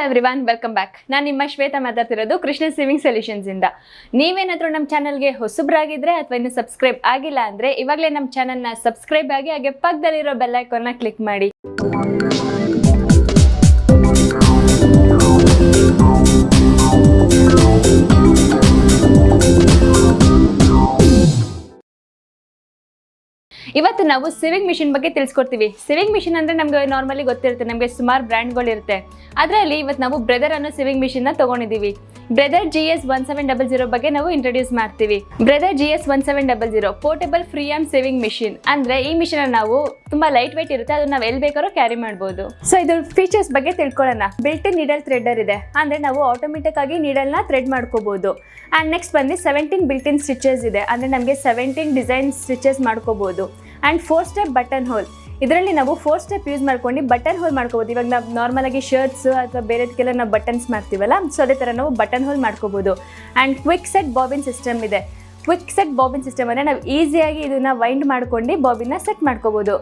Everyone, welcome back. ನಾನು ನಿಮ್ಮ ಶ್ವೇತಾ ಮಾತಾಡ್ತಿರೋದು ಕೃಷ್ಣ ಸಿವಿಂಗ್ ಸೊಲ್ಯೂಷನ್ಸ್ ಇಂದ. ನೀವೇನಾದರೂ ನಮ್ಮ ಚಾನಲ್ಗೆ ಹೊಸಬ್ರಾಗಿದ್ರೆ ಅಥವಾ ಇನ್ನು ಸಬ್ಸ್ಕ್ರೈಬ್ ಆಗಿಲ್ಲ ಅಂದರೆ ಇವಾಗಲೇ ನಮ್ಮ ಚಾನಲ್ನ ಸಬ್ಸ್ಕ್ರೈಬ್ ಆಗಿ ಹಾಗೆ ಪಕ್ಕದಲ್ಲಿರೋ ಬೆಲ್ ಐಕಾನ್ನ ಕ್ಲಿಕ್ ಮಾಡಿ. ಇವತ್ತು ನಾವು ಸಿವಿಂಗ್ ಮಿಷಿನ್ ಬಗ್ಗೆ ತಿಳಿಸ್ಕೊಡ್ತೀವಿ. ಸಿವಿಂಗ್ ಮಿಷಿನ್ ಅಂದರೆ ನಮಗೆ ನಾರ್ಮಲಿ ಗೊತ್ತಿರುತ್ತೆ, ನಮಗೆ ಸುಮಾರು ಬ್ರ್ಯಾಂಡ್ಗಳಿರುತ್ತೆ. ಅದರಲ್ಲಿ ಇವತ್ತು ನಾವು ಬ್ರೆದರ್ ಅನ್ನೋ ಸಿವಿಂಗ್ ಮಿಷಿನ್ನ ತೊಗೊಂಡಿದ್ದೀವಿ. ಬ್ರೆದರ್ GS1700 ಬಗ್ಗೆ ನಾವು ಇಂಟ್ರೊಡ್ಯೂಸ್ ಮಾಡ್ತೀವಿ. ಬ್ರೆದರ್ GS1700 portable free arm ಸಿವಿಂಗ್ machine. ಅಂದರೆ ಈ ಮಿಷಿನ್ ನಾವು ತುಂಬ ಲೈಟ್ ವೆಯ್ಟ್ ಇರುತ್ತೆ, ಅದನ್ನ ನಾವು ಎಲ್ಲಿ ಬೇಕಾದ್ರೂ ಕ್ಯಾರಿ ಮಾಡ್ಬೋದು. ಸೊ ಇದು ಫೀಚರ್ಸ್ ಬಗ್ಗೆ ತಿಳ್ಕೊಳ್ಳೋಣ. ಬಿಲ್ಟ್ ಇನ್ ನೀಡಲ್ ಥ್ರೆಡರ್ ಇದೆ, ಅಂದರೆ ನಾವು ಆಟೋಮೆಟಿಕ್ ಆಗಿ ನೀಡಲ್ನ ಥ್ರೆಡ್ ಮಾಡ್ಕೋಬಹುದು. ಆ್ಯಂಡ್ ನೆಕ್ಸ್ಟ್ ಬಂದು 17 ಬಿಲ್ಟ್ ಇನ್ ಸ್ಟಿಚಸ್ ಇದೆ, ಅಂದರೆ ನಮಗೆ 17 ಡಿಸೈನ್ ಸ್ಟಿಚಸ್ ಮಾಡ್ಕೋಬಹುದು. ಆ್ಯಂಡ್ 4 ಸ್ಟೆಪ್ ಬಟನ್ ಹೋಲ್, ಇದರಲ್ಲಿ ನಾವು 4 ಸ್ಟೆಪ್ ಯೂಸ್ ಮಾಡ್ಕೊಂಡು ಬಟನ್ ಹೋಲ್ ಮಾಡ್ಕೋಬೋದು. ಇವಾಗ ನಾವು ನಾರ್ಮಲಾಗಿ ಶರ್ಟ್ಸ್ ಅಥವಾ ಬೇರೆದಕ್ಕೆಲ್ಲ ನಾವು ಬಟನ್ಸ್ ಮಾಡ್ತೀವಲ್ಲ, ಸೊ ಅದೇ ಥರ ನಾವು ಬಟನ್ ಹೋಲ್ ಮಾಡ್ಕೋಬೋದು. And quick set bobbin system ಇದೆ. ಕ್ವಿಕ್ ಸೆಟ್ ಬಾಬಿನ್ ಸಿಸ್ಟಮ್ ಅಂದರೆ ನಾವು ಈಸಿಯಾಗಿ ಇದನ್ನು ವೈಂಡ್ ಮಾಡ್ಕೊಂಡು ಬಾಬಿನ ಸೆಟ್ ಮಾಡ್ಕೋಬೋದು.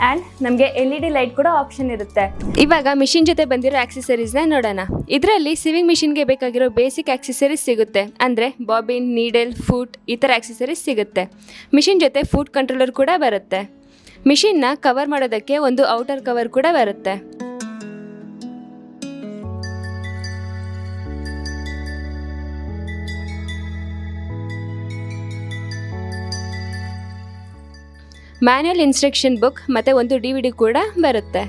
ಆ್ಯಂಡ್ ನಮಗೆ LED ಲೈಟ್ ಕೂಡ ಆಪ್ಷನ್ ಇರುತ್ತೆ. ಇವಾಗ ಮಿಷಿನ್ ಜೊತೆ ಬಂದಿರೋ ಆಕ್ಸೆಸರೀಸ್ನ ನೋಡೋಣ. ಇದರಲ್ಲಿ ಸಿವಿಂಗ್ ಮಿಷಿನ್ಗೆ ಬೇಕಾಗಿರೋ ಬೇಸಿಕ್ ಆಕ್ಸೆಸರೀಸ್ ಸಿಗುತ್ತೆ, ಅಂದರೆ ಬಾಬಿನ್, ನೀಡಲ್, ಫೂಟ್ ಈ ಥರ ಆಕ್ಸೆಸರೀಸ್ ಸಿಗುತ್ತೆ. ಮಿಷಿನ್ ಜೊತೆ ಫೂಟ್ ಕಂಟ್ರೋಲರ್ ಕೂಡ ಬರುತ್ತೆ. ಮಿಷಿನ್ನ ಕವರ್ ಮಾಡೋದಕ್ಕೆ ಒಂದು ಔಟರ್ ಕವರ್ ಕೂಡ ಬರುತ್ತೆ. ಮ್ಯಾನ್ಯಲ್ ಇನ್ಸ್ಟ್ರಕ್ಷನ್ ಬುಕ್ ಮತ್ತು ಒಂದು DVD ಕೂಡ ಬರುತ್ತೆ.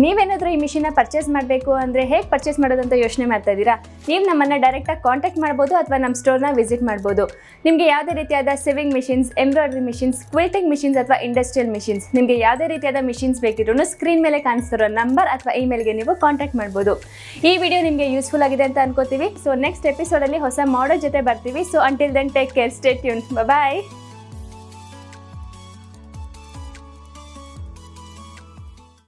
ನೀವೇನಾದರೂ ಈ ಮಿಷಿನ್ನ ಪರ್ಚೇಸ್ ಮಾಡಬೇಕು ಅಂದರೆ ಹೇಗೆ ಪರ್ಚೇಸ್ ಮಾಡೋದಂತ ಯೋಚನೆ ಮಾಡ್ತಾ ಇದ್ದೀರಾ? ನೀವು ನಮ್ಮನ್ನು ಡೈರೆಕ್ಟಾಗಿ ಕಾಂಟ್ಯಾಕ್ಟ್ ಮಾಡ್ಬೋದು ಅಥವಾ ನಮ್ಮ ಸ್ಟೋರ್ನ ವಿಸಿಟ್ ಮಾಡ್ಬೋದು. ನಿಮಗೆ ಯಾವುದೇ ರೀತಿಯಾದ ಸಿವಿಂಗ್ ಮಿಷಿನ್ಸ್, ಎಂಬ್ರಾಯ್ಡ್ರಿ ಮಿಷಿನ್ಸ್, ಕ್ವಿಲ್ಟಿಂಗ್ ಮಿಷಿನ್ಸ್ ಅಥವಾ ಇಂಡಸ್ಟ್ರಿಯಲ್ ಮಿಷಿನ್ಸ್, ನಿಮಗೆ ಯಾವುದೇ ರೀತಿಯಾದ ಮಿಷಿನ್ಸ್ ಬೇಕಿದ್ರೂ ಸ್ಕ್ರೀನ್ ಮೇಲೆ ಕಾಣಿಸ್ತಿರೋ ನಂಬರ್ ಅಥವಾ ಇಮೇಲ್ಗೆ ನೀವು ಕಾಂಟ್ಯಾಕ್ಟ್ ಮಾಡ್ಬೋದು. ಈ ವಿಡಿಯೋ ನಿಮಗೆ ಯೂಸ್ಫುಲ್ ಆಗಿದೆ ಅಂತ ಅನ್ಕೋತೀವಿ. ಸೊ ನೆಕ್ಸ್ಟ್ ಎಪಿಸೋಡಲ್ಲಿ ಹೊಸ ಮಾಡೆಲ್ ಜೊತೆ ಬರ್ತೀವಿ. So until then take care, stay tune, ಬಾಯ್.